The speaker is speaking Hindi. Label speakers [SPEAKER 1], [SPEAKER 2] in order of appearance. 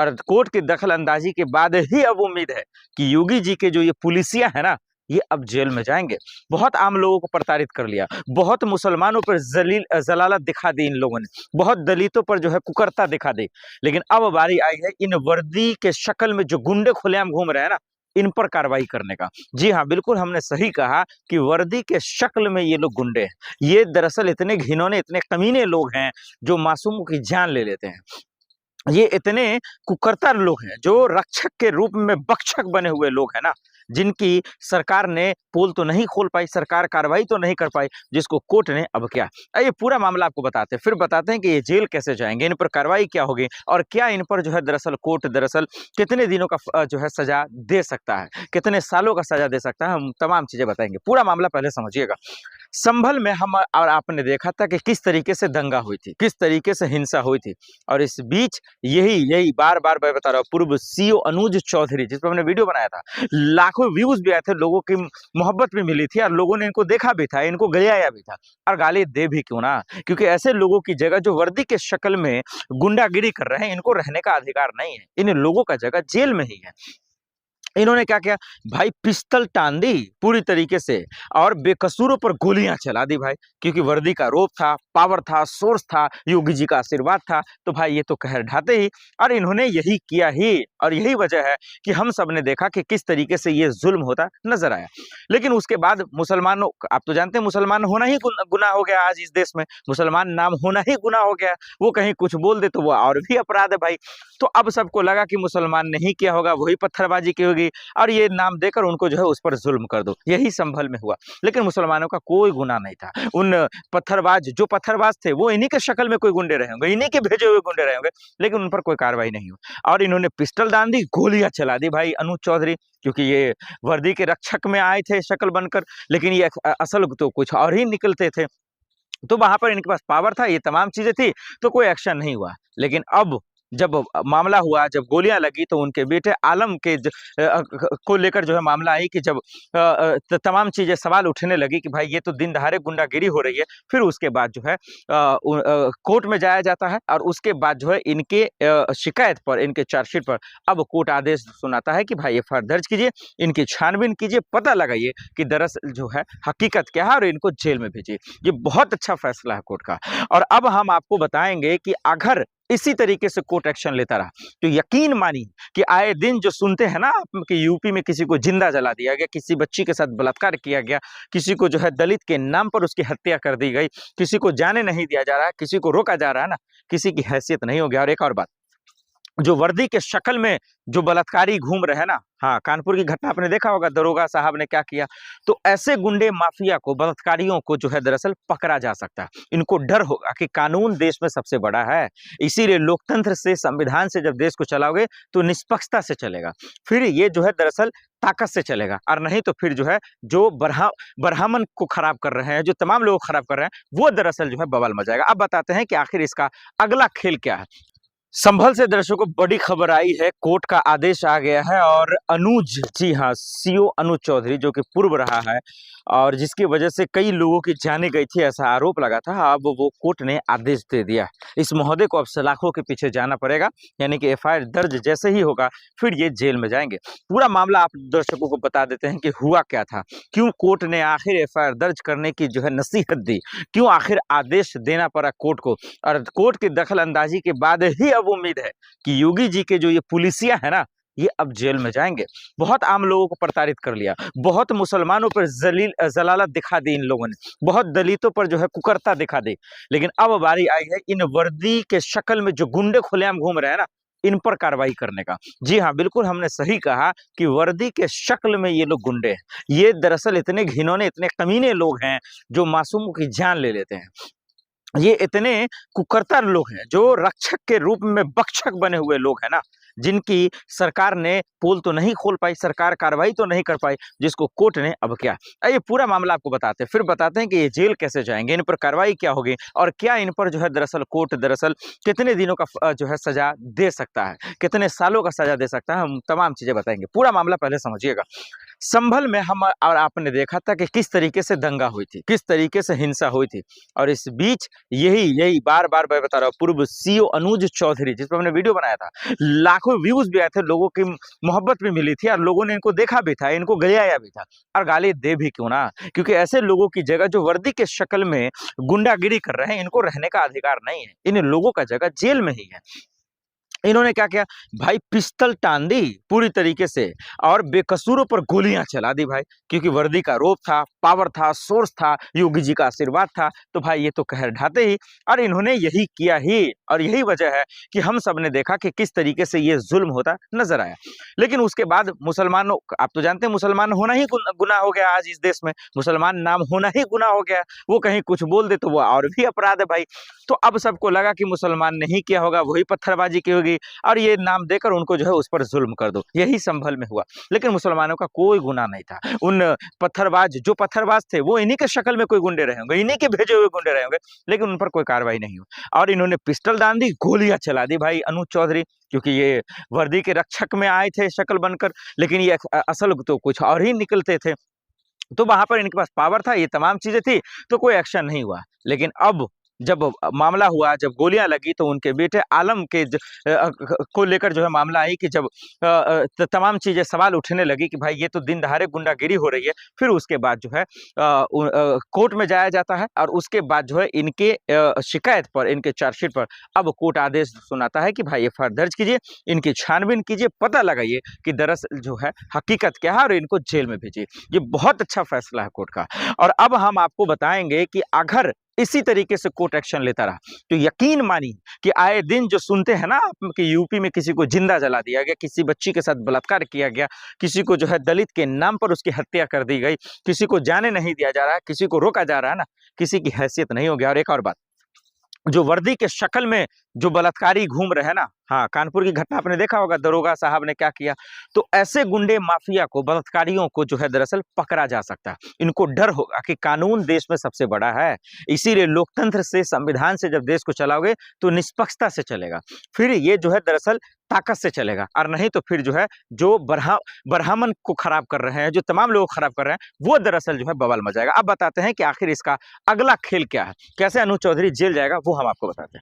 [SPEAKER 1] और कोर्ट की दखल अंदाजी के बाद ही अब उम्मीद है कि योगी जी के जो ये पुलिसिया है ना, ये अब जेल में जाएंगे। बहुत आम लोगों को प्रताड़ित कर लिया, बहुत मुसलमानों पर जलालत दिखा दी इन लोगों ने, बहुत दलितों पर जो है कुकर्ता दिखा दी। लेकिन अब बारी आई है इन वर्दी के शक्ल में जो गुंडे खुलेआम घूम रहे हैं ना, इन पर कार्रवाई करने का। जी हाँ, बिल्कुल हमने सही कहा कि वर्दी के शक्ल में ये लोग गुंडे हैं। ये दरअसल इतने घिनौने, इतने कमीने लोग हैं जो मासूमों की जान ले लेते हैं। ये इतने कुकर्ता लोग हैं जो रक्षक के रूप में बख्शक बने हुए लोग हैं ना, जिनकी सरकार ने पोल तो नहीं खोल पाई, सरकार कार्रवाई तो नहीं कर पाई, जिसको कोर्ट ने अब क्या। ये पूरा मामला आपको बताते हैं, फिर बताते हैं कि ये जेल कैसे जाएंगे, इन पर कार्रवाई क्या होगी और क्या इन पर जो है दरअसल कोर्ट दरअसल कितने दिनों का जो है सजा दे सकता है, कितने सालों का सजा दे सकता है, हम तमाम चीजें बताएंगे। पूरा मामला पहले समझिएगा। संभल में हम और आपने देखा था कि किस तरीके से दंगा हुई थी, किस तरीके से हिंसा हुई थी, और इस बीच यही यही बार बार मैं बता रहा हूँ, पूर्व सीओ अनुज चौधरी, जिस पर हमने वीडियो बनाया था, लाखों व्यूज भी आए थे, लोगों की मोहब्बत भी मिली थी और लोगों ने इनको देखा भी था, इनको गलियाया भी था, और गाली दे भी क्यों ना, क्योंकि ऐसे लोगों की जगह जो वर्दी के शक्ल में गुंडागिरी कर रहे हैं, इनको रहने का अधिकार नहीं है, इन लोगों का जगह जेल में ही है। इन्होंने क्या किया भाई, पिस्टल टान दी पूरी तरीके से और बेकसूरों पर गोलियां चला दी भाई, क्योंकि वर्दी का रोब था, पावर था, सोर्स था, योगी जी का आशीर्वाद था, तो भाई ये तो कहर ढाते ही। और इन्होंने यही किया ही, और यही वजह है कि हम सब ने देखा कि किस तरीके से ये जुल्म होता नजर आया। लेकिन उसके बाद मुसलमानों, आप तो जानते हैं मुसलमान होना ही गुनाह हो गया आज इस देश में, मुसलमान नाम होना ही गुनाह हो गया, वो कहीं कुछ बोल दे तो वो और भी अपराध है भाई। तो अब सबको लगा कि मुसलमान नहीं किया होगा, वही पत्थरबाजी की होगी, और ये नाम देकर उनको जो है उस पर जुल्म कर दो। यही संभल में हुआ, लेकिन मुसलमानों का कोई गुनाह नहीं था। उन जो पत्थरबाज थे वो इन्हीं के शक्ल में कोई गुंडे रहे होंगे, इन्हीं के भेजे हुए गुंडे रहे होंगे, लेकिन उन पर कोई कार्रवाई नहीं हुई। और इन्होंने पिस्टल दान दी, गोलियां चला दी भाई अनुज चौधरी, क्योंकि ये वर्दी के रक्षक में आए थे शक्ल बनकर, लेकिन ये असल तो कुछ और ही निकलते थे। तो वहां पर इनके पास पावर था, ये तमाम चीजें थी, तो कोई एक्शन नहीं हुआ। लेकिन अब जब मामला हुआ, जब गोलियां लगी, तो उनके बेटे आलम के को लेकर जो है मामला आई कि जब तमाम चीजें सवाल उठने लगी कि भाई ये तो दिन दहाड़े गुंडागिरी हो रही है, फिर उसके बाद जो है कोर्ट में जाया जाता है, और उसके बाद जो है इनके शिकायत पर, इनके चार्जशीट पर अब कोर्ट आदेश सुनाता है कि भाई एफआईआर दर्ज कीजिए, इनकी छानबीन कीजिए, पता लगाइए कि दरअसल जो है हकीकत क्या है, और इनको जेल में भेजिए। ये बहुत अच्छा फैसला है कोर्ट का। और अब हम आपको बताएंगे कि अगर इसी तरीके से कोर्ट एक्शन लेता रहा तो यकीन मानिए कि आए दिन जो सुनते हैं ना कि यूपी में किसी को जिंदा जला दिया गया, किसी बच्ची के साथ बलात्कार किया गया, किसी को जो है दलित के नाम पर उसकी हत्या कर दी गई, किसी को जाने नहीं दिया जा रहा, किसी को रोका जा रहा है ना, किसी की हैसियत नहीं हो गया। और एक और बात, जो वर्दी के शक्ल में जो बलात्कारी घूम रहे हैं ना, हाँ, कानपुर की घटना आपने देखा होगा, दरोगा साहब ने क्या किया। तो ऐसे गुंडे माफिया को, बलात्कारियों को जो है दरअसल पकड़ा जा सकता है। इनको डर होगा कि कानून देश में सबसे बड़ा है, इसीलिए लोकतंत्र से, संविधान से जब देश को चलाओगे तो निष्पक्षता से चलेगा, फिर ये जो है दरअसल ताकत से चलेगा, और नहीं तो फिर जो है जो ब्राह्मण को खराब कर रहे हैं, जो तमाम लोग खराब कर रहे हैं, वो दरअसल जो है बवाल मचाएगा। अब बताते हैं कि आखिर इसका अगला खेल क्या है। संभल से दर्शकों बड़ी खबर आई है, कोर्ट का आदेश आ गया है, और अनुज, जी हाँ, सीओ अनुज चौधरी, जो कि पूर्व रहा है और जिसकी वजह से कई लोगों की जाने गई थी, ऐसा आरोप लगा था, अब वो कोर्ट ने आदेश दे दिया। इस महोदय को अब सलाखों के पीछे जाना पड़ेगा, यानी कि एफआईआर दर्ज जैसे ही होगा फिर ये जेल में जाएंगे। पूरा मामला आप दर्शकों को बता देते हैं कि हुआ क्या था, क्यों कोर्ट ने आखिर एफआईआर दर्ज करने की जो है नसीहत दी, क्यों आखिर आदेश देना पड़ा कोर्ट को, और कोर्ट की दखल अंदाजी के बाद ही अब उम्मीद है कि योगी जी के जो ये पुलिसिया है ना, ये अब जेल में जाएंगे। बहुत आम लोगों को प्रताड़ित कर लिया, बहुत मुसलमानों पर जलालत दिखा दी इन लोगों ने, बहुत दलितों पर जो है कुकर्ता दिखा दी। लेकिन अब बारी आई है इन वर्दी के शक्ल में जो गुंडे खुलेआम घूम रहे हैं ना, इन पर कार्रवाई करने का। जी हाँ, बिल्कुल हमने सही कहा कि वर्दी के शक्ल में ये लोग गुंडे हैं। ये दरअसल इतने घिनौने, इतने कमीने लोग हैं जो मासूमों की जान ले लेते हैं। ये इतने कुकर्ता लोग हैं जो रक्षक के रूप में बख्शक बने हुए लोग हैं ना, जिनकी सरकार ने पोल तो नहीं खोल पाई, सरकार कार्रवाई तो नहीं कर पाई, जिसको कोर्ट ने अब क्या। ये पूरा मामला आपको बताते हैं, फिर बताते हैं कि ये जेल कैसे जाएंगे, इन पर कार्रवाई क्या होगी, और क्या इन पर जो है दरअसल कोर्ट दरअसल कितने दिनों का जो है सजा दे सकता है, कितने सालों का सजा दे सकता है, हम तमाम चीजें बताएंगे। पूरा मामला पहले समझिएगा। संभल में हम और आपने देखा था कि किस तरीके से दंगा हुई थी, किस तरीके से हिंसा हुई थी। और इस बीच यही बार बार मैं बता रहा हूँ, पूर्व सीओ अनुज चौधरी, जिस पर हमने वीडियो बनाया था, लाखों व्यूज भी आए थे, लोगों की मोहब्बत भी मिली थी और लोगों ने इनको देखा भी था, इनको गिलाया भी था। और गाली दे भी क्यों ना, क्योंकि ऐसे लोगों की जगह जो वर्दी के शक्ल में गुंडागिरी कर रहे हैं, इनको रहने का अधिकार नहीं है। इन लोगों का जगह जेल में ही है। इन्होंने क्या किया भाई, पिस्टल टान दी पूरी तरीके से और बेकसूरों पर गोलियां चला दी भाई, क्योंकि वर्दी का रोब था, पावर था, सोर्स था, योगी जी का आशीर्वाद था, तो भाई ये तो कहर ढाते ही। और इन्होंने यही किया ही, और यही वजह है कि हम सब ने देखा कि किस तरीके से ये जुल्म होता नजर आया। लेकिन उसके बाद मुसलमानों, आप तो जानते हैं मुसलमान होना ही गुनाह हो गया आज इस देश में, मुसलमान नाम होना ही गुनाह हो गया। वो कहीं कुछ बोल दे तो वो और भी अपराध है भाई। तो अब सबको लगा कि मुसलमान नहीं किया होगा, वही पत्थरबाजी की होगी, और ये नाम देकर उनको जो है उस पर जुल्म कर दो। यही संभल में हुआ। लेकिन मुसलमानों का कोई गुनाह नहीं था। उन जो पत्थरबाज थे वो इन्हीं के शक्ल में कोई गुंडे रहे होंगे, इन्हीं के भेजे हुए गुंडे रहे होंगे, लेकिन उन पर कोई कार्रवाई नहीं हुई। और इन्होंने पिस्टल दान दी, गोलियां चला दी भाई अनुज चौधरी, क्योंकि ये वर्दी के रक्षक में आए थे शक्ल बनकर, लेकिन ये असल तो कुछ और ही निकलते थे। तो वहां पर इनके पास पावर था, ये तमाम चीजें थी, तो कोई एक्शन नहीं हुआ। लेकिन अब जब मामला हुआ, जब गोलियां लगी, तो उनके बेटे आलम के को लेकर जो है मामला आई कि जब तमाम चीजें सवाल उठने लगी कि भाई ये तो दिन दहाड़े गुंडागिरी हो रही है। फिर उसके बाद जो है कोर्ट में जाया जाता है, और उसके बाद जो है इनके शिकायत पर, इनके चार्जशीट पर अब कोर्ट आदेश सुनाता है कि भाई एफआईआर दर्ज कीजिए, इनकी छानबीन कीजिए, पता लगाइए कि दरअसल जो है हकीकत क्या है, और इनको जेल में भेजिए। ये बहुत अच्छा फैसला है कोर्ट का। और अब हम आपको बताएंगे कि अगर इसी तरीके से कोर्ट एक्शन लेता रहा तो यकीन मानिए कि आए दिन जो सुनते हैं ना कि यूपी में किसी को जिंदा जला दिया गया, किसी बच्ची के साथ बलात्कार किया गया, किसी को जो है दलित के नाम पर उसकी हत्या कर दी गई, किसी को जाने नहीं दिया जा रहा है, किसी को रोका जा रहा है ना, किसी की हैसियत नहीं होगी। और एक और बात, जो वर्दी के शक्ल में जो बलात्कारी घूम रहे हैं ना, हाँ, कानपुर की घटना आपने देखा होगा, दरोगा साहब ने क्या किया। तो ऐसे गुंडे माफिया को, बलात्कारियों को जो है दरअसल पकड़ा जा सकता है। इनको डर होगा कि कानून देश में सबसे बड़ा है, इसीलिए लोकतंत्र से, संविधान से जब देश को चलाओगे तो निष्पक्षता से चलेगा, फिर ये जो है दरअसल ताकत से चलेगा। और नहीं तो फिर जो है जो ब्राह्मण को खराब कर रहे हैं, जो तमाम लोग खराब कर रहे हैं, वो दरअसल जो है बवाल मचाएगा। अब बताते हैं कि आखिर इसका अगला खेल क्या है, कैसे अनुज चौधरी जेल जाएगा, वो हम आपको बताते हैं।